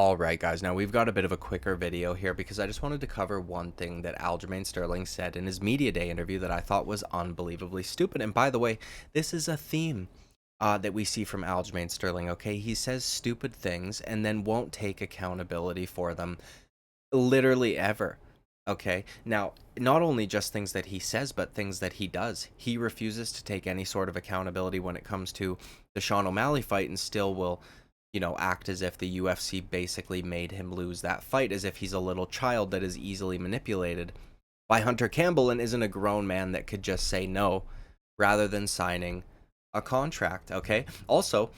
All right, guys, now we've got a bit of a quicker video here because I just wanted to cover one thing that Aljamain Sterling said in his Media Day interview that I thought was unbelievably stupid. And by the way, this is a theme that we see from Aljamain Sterling, okay? He says stupid things and then won't take accountability for them literally ever, okay? Now, not only just things that he says, but things that he does. He refuses to take any sort of accountability when it comes to the Sean O'Malley fight and still will act as if the UFC basically made him lose that fight, as if he's a little child that is easily manipulated by Hunter Campbell and isn't a grown man that could just say no rather than signing a contract, okay? Also,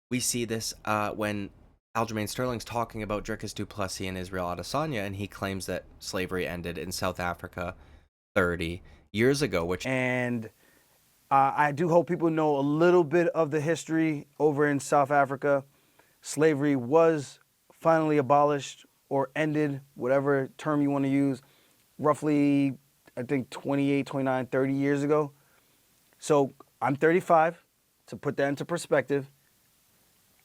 we see this when Aljamain Sterling's talking about Dricus du Plessis and Israel Adesanya, and he claims that slavery ended in South Africa 30 years ago, which... And I do hope people know a little bit of the history over in South Africa. Slavery was finally abolished or ended, whatever term you want to use, roughly, I think, 28, 29, 30 years ago. So I'm 35. To put that into perspective,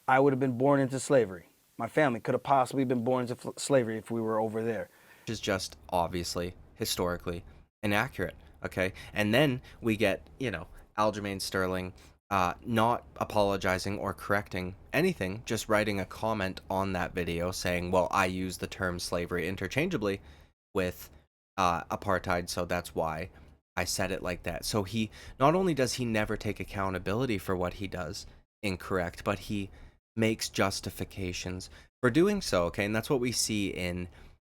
I would have been born into slavery. My family could have possibly been born into slavery if we were over there. Which is just obviously, historically inaccurate, okay? And then we get, Aljamain Sterling not apologizing or correcting anything, just writing a comment on that video saying, well, I use the term slavery interchangeably with apartheid, so that's why I said it like that. So he, not only does he never take accountability for what he does incorrect, but he makes justifications for doing so, okay? And that's what we see in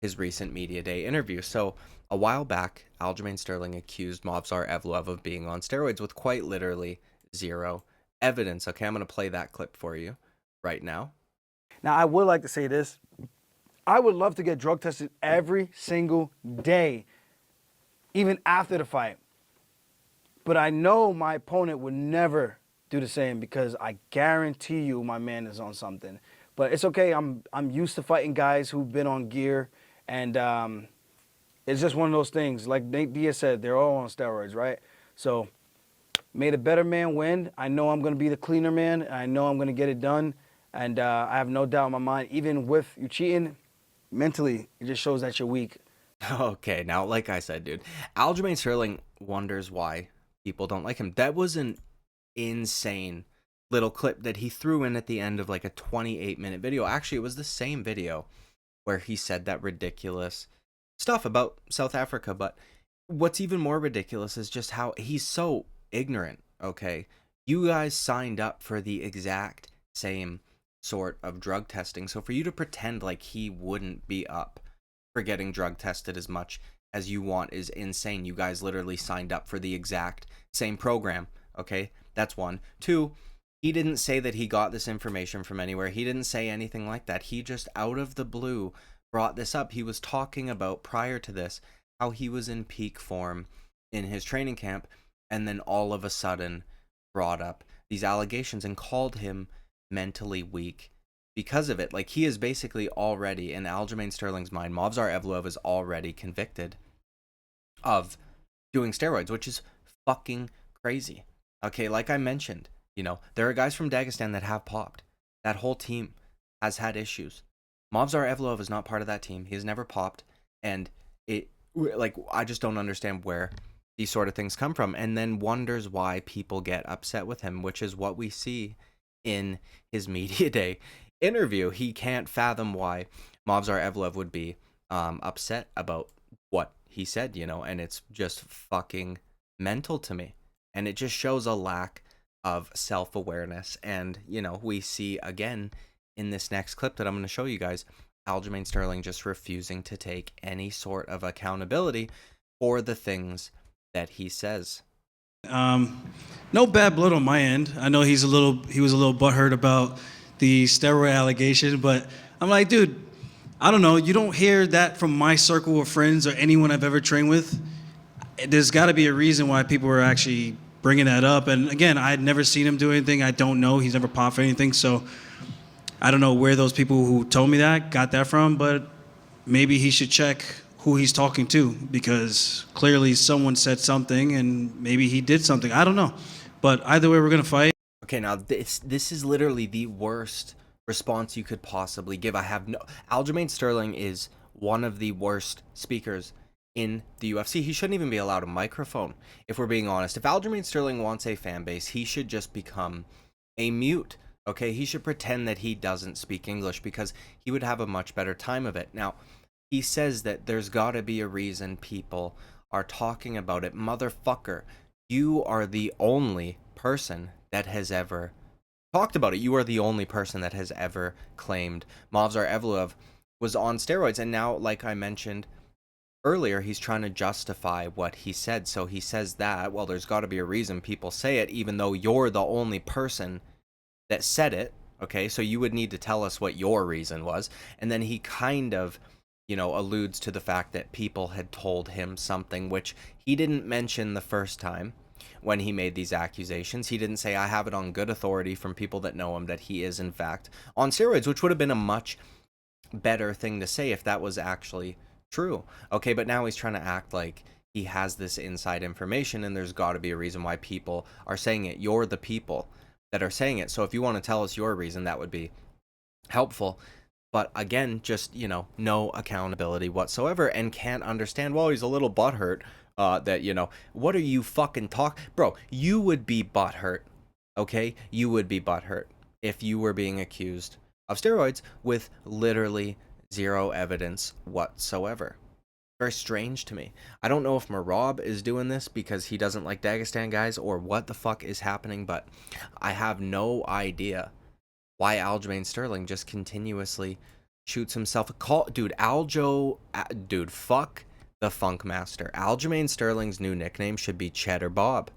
his recent Media Day interview. So a while back, Aljamain Sterling accused Movsar Evloev of being on steroids with quite literally zero evidence. Okay, I'm going to play that clip for you right now. Now, I would like to say this. I would love to get drug tested every single day, even after the fight. But I know my opponent would never do the same because I guarantee you my man is on something. But it's okay. I'm used to fighting guys who've been on gear, and it's just one of those things. Like Nate Diaz said, they're all on steroids, right? So may the better man win. I know I'm going to be the cleaner man. And I know I'm going to get it done. And I have no doubt in my mind, even with you cheating, mentally, it just shows that you're weak. Okay, now, like I said, dude, Aljamain Sterling wonders why people don't like him. That was an insane little clip that he threw in at the end of like a 28-minute video. Actually, it was the same video where he said that ridiculous stuff about South Africa. But what's even more ridiculous is just how he's so ignorant, okay? You guys signed up for the exact same sort of drug testing. So for you to pretend like he wouldn't be up for getting drug tested as much as you want is insane. You guys literally signed up for the exact same program, okay? That's one. Two, he didn't say that he got this information from anywhere. He didn't say anything like that. He just out of the blue brought this up. He was talking about prior to this how he was in peak form in his training camp, and then all of a sudden brought up these allegations and called him mentally weak because of it. Like, he is basically already, in Aljamain Sterling's mind, Movsar Evloev is already convicted of doing steroids, which is fucking crazy. Okay, like I mentioned, there are guys from Dagestan that have popped. That whole team has had issues. Movsar Evloev is not part of that team. He has never popped, and I just don't understand where these sort of things come from, and then wonders why people get upset with him, which is what we see in his Media Day interview. He can't fathom why Movsar Evloev would be upset about what he said, and it's just fucking mental to me. And it just shows a lack of self-awareness. And, we see again in this next clip that I'm going to show you guys, Aljamain Sterling just refusing to take any sort of accountability for the things that he says. No bad blood on my end. I know he was a little butthurt about the steroid allegation, but I'm like, dude, I don't know. You don't hear that from my circle of friends or anyone I've ever trained with. There's got to be a reason why people are actually bringing that up. And again, I had never seen him do anything. I don't know. He's never popped for anything. So I don't know where those people who told me that got that from, but maybe he should check who he's talking to, because clearly someone said something and maybe he did something. I don't know. But either way, we're going to fight. Okay, now this is literally the worst response you could possibly give. Aljamain Sterling is one of the worst speakers in the UFC. He shouldn't even be allowed a microphone, if we're being honest. If Aljamain Sterling wants a fan base, he should just become a mute. Okay, he should pretend that he doesn't speak English, because he would have a much better time of it. Now, he says that there's got to be a reason people are talking about it. Motherfucker, you are the only person that has ever talked about it. You are the only person that has ever claimed Movsar Evloev was on steroids. And now, like I mentioned earlier, he's trying to justify what he said. So he says that, well, there's got to be a reason people say it, even though you're the only person that said it. Okay, so you would need to tell us what your reason was. And then he kind of, alludes to the fact that people had told him something, which he didn't mention the first time when he made these accusations. He didn't say, I have it on good authority from people that know him that he is, in fact, on steroids, which would have been a much better thing to say if that was actually true. Okay, but now he's trying to act like he has this inside information, and there's got to be a reason why people are saying it. You're the people that are saying it. So if you want to tell us your reason, that would be helpful. But again, just, no accountability whatsoever, and can't understand, well, he's a little butthurt that, what are you fucking Bro, you would be butthurt, okay? You would be butthurt if you were being accused of steroids with literally zero evidence whatsoever. Very strange to me. I don't know if Marab is doing this because he doesn't like Dagestan guys, or what the fuck is happening, but I have no idea why Aljamain Sterling just continuously shoots himself a call. Dude, fuck the Funk Master. Aljamain Sterling's new nickname should be Cheddar Bob.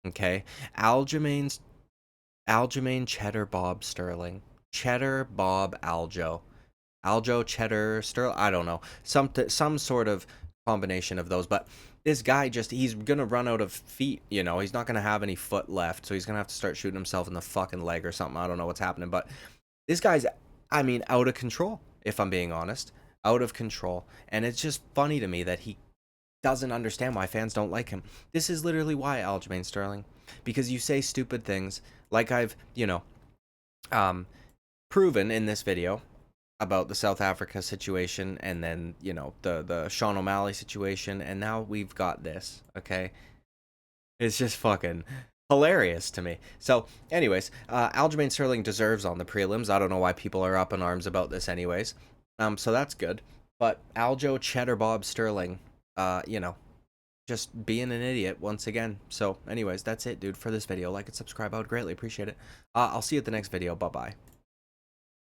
Okay? Aljamain Cheddar Bob Sterling. Cheddar Bob Aljo. Aljo Cheddar Sterling. I don't know. Some sort of combination of those, but this guy he's gonna run out of feet, he's not gonna have any foot left, so he's gonna have to start shooting himself in the fucking leg or something. I don't know what's happening, but this guy's, out of control, if I'm being honest. Out of control. And it's just funny to me that he doesn't understand why fans don't like him. This is literally why, Aljamain Sterling, because you say stupid things like I've, proven in this video about the South Africa situation, and then, the Sean O'Malley situation, and now we've got this, okay? It's just fucking hilarious to me. So, anyways, Aljamain Sterling deserves on the prelims. I don't know why people are up in arms about this anyways. So that's good. But Aljo Cheddar Bob Sterling, just being an idiot once again. So, anyways, that's it, dude, for this video. Like and subscribe. I would greatly appreciate it. I'll see you at the next video. Bye-bye.